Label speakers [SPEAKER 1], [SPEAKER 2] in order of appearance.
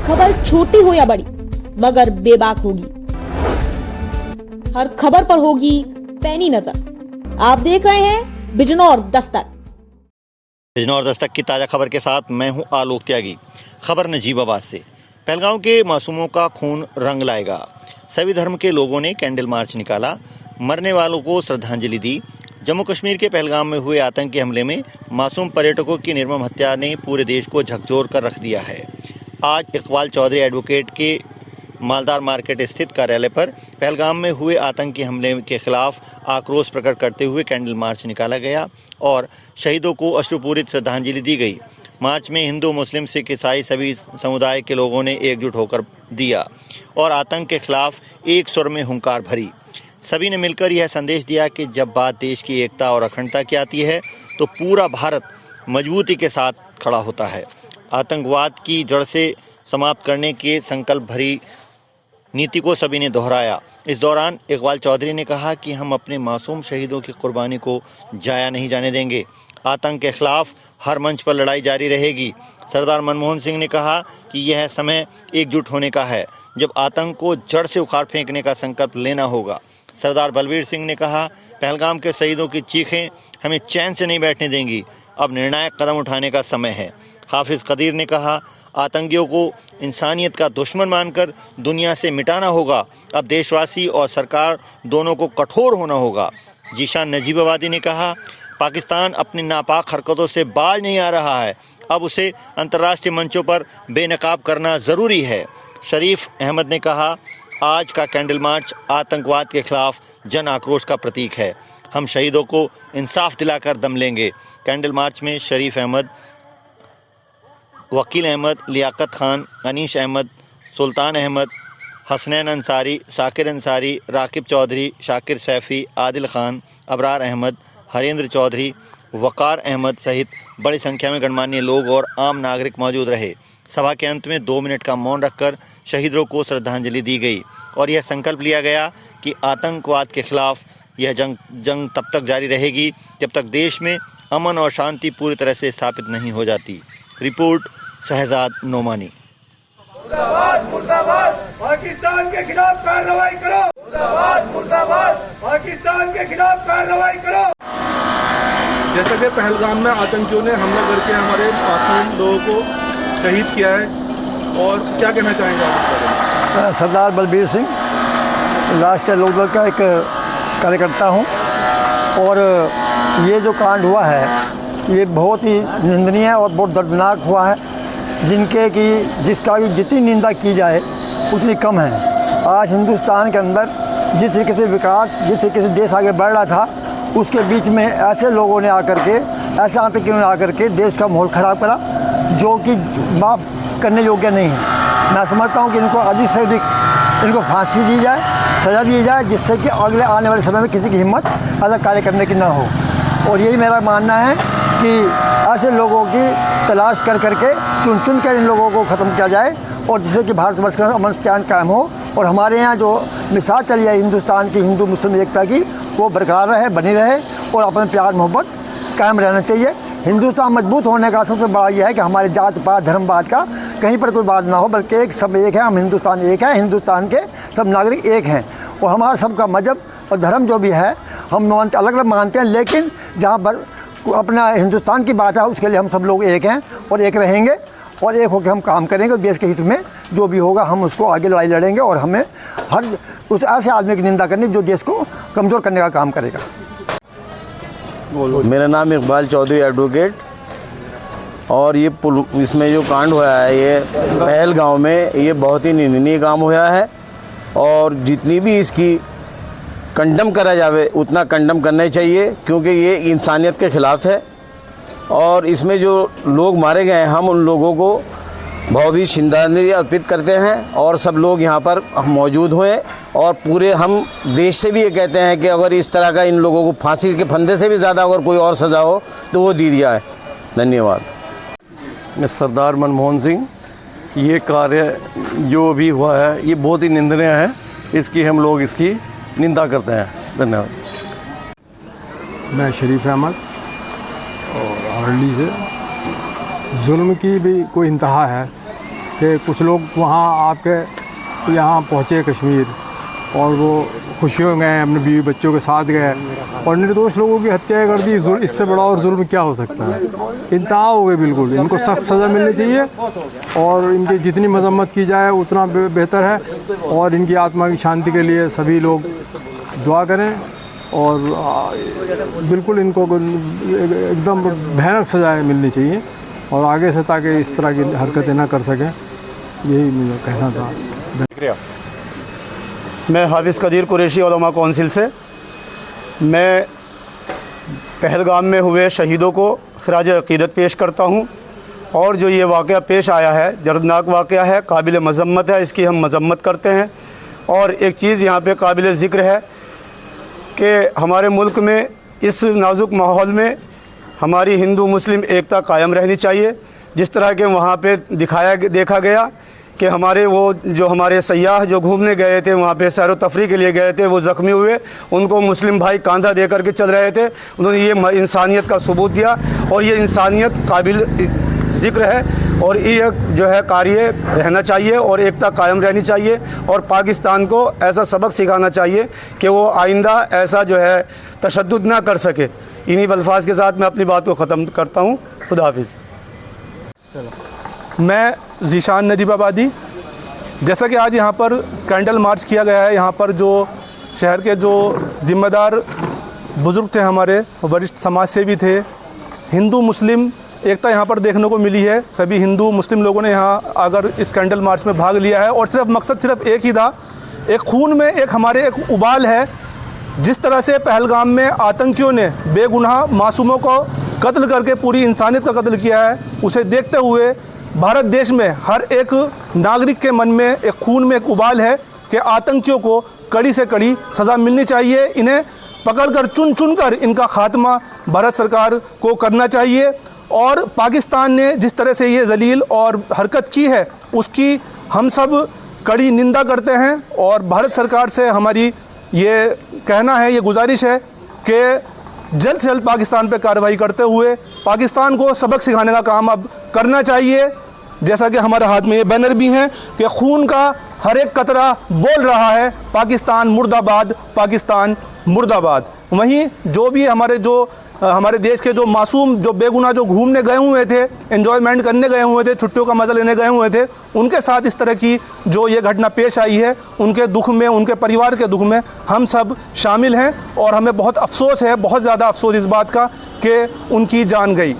[SPEAKER 1] खबर छोटी हो या बड़ी मगर बेबाक होगी। हर खबर पर होगी पैनी नजर। आप देख रहे हैं बिजनौर दस्तक।
[SPEAKER 2] बिजनौर दस्तक की ताज़ा खबर के साथ मैं हूं आलोक त्यागी। खबर नजीबाबाद से। पहलगाम के मासूमों का खून रंग लाएगा। सभी धर्म के लोगों ने कैंडल मार्च निकाला, मरने वालों को श्रद्धांजलि दी। जम्मू कश्मीर के पहलगाम में हुए आतंकी हमले में मासूम पर्यटकों की निर्मम हत्या ने पूरे देश को झकझोर कर रख दिया है। आज इकबाल चौधरी एडवोकेट के मालदार मार्केट स्थित कार्यालय पर पहलगाम में हुए आतंकी हमले के खिलाफ आक्रोश प्रकट करते हुए कैंडल मार्च निकाला गया और शहीदों को अश्रुपूरित श्रद्धांजलि दी गई। मार्च में हिंदू, मुस्लिम, सिख, ईसाई सभी समुदाय के लोगों ने एकजुट होकर दिया और आतंक के खिलाफ एक स्वर में हुंकार भरी। सभी ने मिलकर यह संदेश दिया कि जब बात देश की एकता और अखंडता की आती है तो पूरा भारत मजबूती के साथ खड़ा होता है। आतंकवाद की जड़ से समाप्त करने के संकल्प भरी नीति को सभी ने दोहराया। इस दौरान इकबाल चौधरी ने कहा कि हम अपने मासूम शहीदों की कुर्बानी को जाया नहीं जाने देंगे। आतंक के खिलाफ हर मंच पर लड़ाई जारी रहेगी। सरदार मनमोहन सिंह ने कहा कि यह समय एकजुट होने का है, जब आतंक को जड़ से उखाड़ फेंकने का संकल्प लेना होगा। सरदार बलबीर सिंह ने कहा, पहलगाम के शहीदों की चीखें हमें चैन से नहीं बैठने देंगी। अब निर्णायक कदम उठाने का समय है। हाफिज कदीर ने कहा, आतंकियों को इंसानियत का दुश्मन मानकर दुनिया से मिटाना होगा। अब देशवासी और सरकार दोनों को कठोर होना होगा। जीशान नजीबाबादी ने कहा, पाकिस्तान अपनी नापाक हरकतों से बाज नहीं आ रहा है, अब उसे अंतर्राष्ट्रीय मंचों पर बेनकाब करना ज़रूरी है। शरीफ अहमद ने कहा, आज का कैंडल मार्च आतंकवाद के खिलाफ जन आक्रोश का प्रतीक है। हम शहीदों को इंसाफ दिलाकर दम लेंगे। कैंडल मार्च में शरीफ अहमद, वकील अहमद, लियाकत खान, अनीश अहमद, सुल्तान अहमद, हसनैन अंसारी, साकिर अंसारी, राकिब चौधरी, शाकिर सैफ़ी, आदिल खान, अबरार अहमद, हरेंद्र चौधरी, वकार अहमद सहित बड़ी संख्या में गणमान्य लोग और आम नागरिक मौजूद रहे। सभा के अंत में 2 मिनट का मौन रखकर शहीदों को श्रद्धांजलि दी गई और यह संकल्प लिया गया कि आतंकवाद के खिलाफ यह जंग तब तक जारी रहेगी जब तक देश में अमन और शांति पूरी तरह से स्थापित नहीं हो जाती। रिपोर्ट शहजाद नोमानी।
[SPEAKER 3] मुर्दाबाद मुर्दाबाद, पाकिस्तान के खिलाफ कार्रवाई करो। मुर्दाबाद मुर्दाबाद, पाकिस्तान के खिलाफ कार्रवाई करो।
[SPEAKER 4] जैसा कि पहलगाम में आतंकियों ने हमला करके हमारे मासूम लोगों को शहीद किया है, और क्या कहना चाहेंगे आप?
[SPEAKER 5] सरदार बलबीर सिंह राष्ट्रीय लोकदल का एक कार्यकर्ता हूं, और ये जो कांड हुआ है ये बहुत ही निंदनीय और बहुत दर्दनाक हुआ है, जिसका जितनी निंदा की जाए उतनी कम है। आज हिंदुस्तान के अंदर जिस तरीके से विकास, जिस तरीके से देश आगे बढ़ रहा था, उसके बीच में ऐसे लोगों ने आकर के, ऐसे आतंकियों ने आकर के देश का माहौल ख़राब करा, जो कि माफ़ करने योग्य नहीं है। मैं समझता हूँ कि इनको अधिक से अधिक इनको फांसी दी जाए, सज़ा दी जाए, जिससे कि अगले आने वाले समय में किसी की हिम्मत अलग कार्य करने की ना हो। और यही मेरा मानना है कि ऐसे लोगों की तलाश कर करके चुन कर इन लोगों को ख़त्म किया जाए, और जिससे कि भारतवर्ष का अमन चैन कायम हो, और हमारे यहाँ जो मिसाल चली है हिंदुस्तान की हिंदू मुस्लिम एकता की, वो बरकरार रहे, बनी रहे, और अपने प्यार मोहब्बत कायम रहना चाहिए। हिंदुस्तान मजबूत होने का सबसे बड़ा यह है कि हमारे जात पात धर्मवाद का कहीं पर कोई बात ना हो, बल्कि सब एक है। हम हिंदुस्तान एक है, हिंदुस्तान के सब नागरिक एक हैं, और हमारा सबका मजहब और धर्म जो भी है हम अलग अलग मानते हैं, लेकिन जहाँ पर अपना हिंदुस्तान की बात है उसके लिए हम सब लोग एक हैं और एक रहेंगे, और एक होकर हम काम करेंगे। देश के हित में जो भी होगा हम उसको आगे लड़ाई लड़ेंगे, और हमें हर उस ऐसे आदमी की निंदा करनी जो देश को कमज़ोर करने का काम करेगा।
[SPEAKER 6] मेरा नाम इकबाल चौधरी एडवोकेट, और ये इसमें जो कांड हुआ है ये पहलगाम में, ये बहुत ही निंदनीय काम हुआ है, और जितनी भी इसकी कंडम करा जावे उतना कंडम करना चाहिए, क्योंकि ये इंसानियत के ख़िलाफ़ है। और इसमें जो लोग मारे गए हैं, हम उन लोगों को भावभीनी श्रद्धांजलि अर्पित करते हैं, और सब लोग यहाँ पर मौजूद हुए, और पूरे हम देश से भी ये कहते हैं कि अगर इस तरह का इन लोगों को फांसी के फंदे से भी ज़्यादा अगर कोई और सज़ा हो तो वो दी जाए। धन्यवाद।
[SPEAKER 5] सरदार मनमोहन सिंह, ये कार्य जो भी हुआ है ये बहुत ही निंदनीय है, इसकी हम लोग इसकी निंदा करते हैं। धन्यवाद।
[SPEAKER 7] मैं शरीफ अहमद और हरली से। जुल्म की भी कोई इंतहा है, कि कुछ लोग वहाँ आपके यहाँ पहुँचे कश्मीर और वो खुशियों में गए, अपने बीवी बच्चों के साथ गए और निर्दोष लोगों की हत्याएं कर दी। इससे बड़ा और जुल्म क्या हो सकता है? इंतहा हो गए बिल्कुल। इनको सख्त सज़ा मिलनी चाहिए और इनकी जितनी मजम्मत की जाए उतना बेहतर है। और इनकी आत्मा की शांति के लिए सभी लोग दुआ करें और बिल्कुल इनको एकदम भयानक सज़ाएँ मिलनी चाहिए और आगे से ताकि इस तरह की हरकतें ना कर सकें, यही मुझे कहना था।
[SPEAKER 8] मैं हाफिज़ कदीर कुरैशी उलमा कौंसिल से। मैं पहलगाम में हुए शहीदों को खराज अक़ीदत पेश करता हूँ और जो ये वाक़या पेश आया है दर्दनाक वाक़या है, काबिल मज़म्मत है, इसकी हम मज़म्मत करते हैं। और एक चीज़ यहाँ पे काबिल ज़िक्र है कि हमारे मुल्क में इस नाजुक माहौल में हमारी हिंदू मुस्लिम एकता कायम रहनी चाहिए। जिस तरह के वहाँ पे देखा गया कि हमारे वो जो हमारे सयाह जो घूमने गए थे वहाँ पे सैर व तफरी के लिए गए थे, वो ज़ख्मी हुए, उनको मुस्लिम भाई कांधा दे करके चल रहे थे। उन्होंने ये इंसानियत का सबूत दिया और ये इंसानियत काबिल ज़िक्र है और ये जो है कार्य रहना चाहिए और एकता कायम रहनी चाहिए। और पाकिस्तान को ऐसा सबक सिखाना चाहिए कि वो आइंदा ऐसा जो है तशद्दुद ना कर सके। इन्हीं अल्फाज के साथ मैं अपनी बात को ख़त्म करता हूँ। खुदा हाफिज़।
[SPEAKER 4] मैं ज़ीशान नजीबाबादी। जैसा कि आज यहाँ पर कैंडल मार्च किया गया है, यहाँ पर जो शहर के जो ज़िम्मेदार बुज़ुर्ग थे, हमारे वरिष्ठ समाज सेवी थे, हिंदू मुस्लिम एकता यहाँ पर देखने को मिली है। सभी हिंदू मुस्लिम लोगों ने यहाँ आकर इस कैंडल मार्च में भाग लिया है और सिर्फ मकसद सिर्फ एक ही था, एक खून में एक हमारे एक उबाल है। जिस तरह से पहलगाम में आतंकियों ने बेगुनाह मासूमों को कत्ल करके पूरी इंसानियत का कत्ल किया है, उसे देखते हुए भारत देश में हर एक नागरिक के मन में एक खून में एक उबाल है कि आतंकियों को कड़ी से कड़ी सज़ा मिलनी चाहिए। इन्हें पकड़कर चुन चुन कर इनका खात्मा भारत सरकार को करना चाहिए। और पाकिस्तान ने जिस तरह से ये जलील और हरकत की है उसकी हम सब कड़ी निंदा करते हैं और भारत सरकार से हमारी ये कहना है, ये गुजारिश है कि जल्द से जल्द पाकिस्तान पर कार्रवाई करते हुए पाकिस्तान को सबक सिखाने का काम अब करना चाहिए। जैसा कि हमारे हाथ में ये बैनर भी हैं कि खून का हर एक कतरा बोल रहा है पाकिस्तान मुर्दाबाद, पाकिस्तान मुर्दाबाद। वहीं जो भी हमारे देश के जो मासूम जो बेगुनाह जो घूमने गए हुए थे, एंजॉयमेंट करने गए हुए थे, छुट्टियों का मज़ा लेने गए हुए थे, उनके साथ इस तरह की जो ये घटना पेश आई है, उनके दुख में, उनके परिवार के दुख में हम सब शामिल हैं और हमें बहुत अफसोस है, बहुत ज़्यादा अफसोस इस बात का कि उनकी जान गई।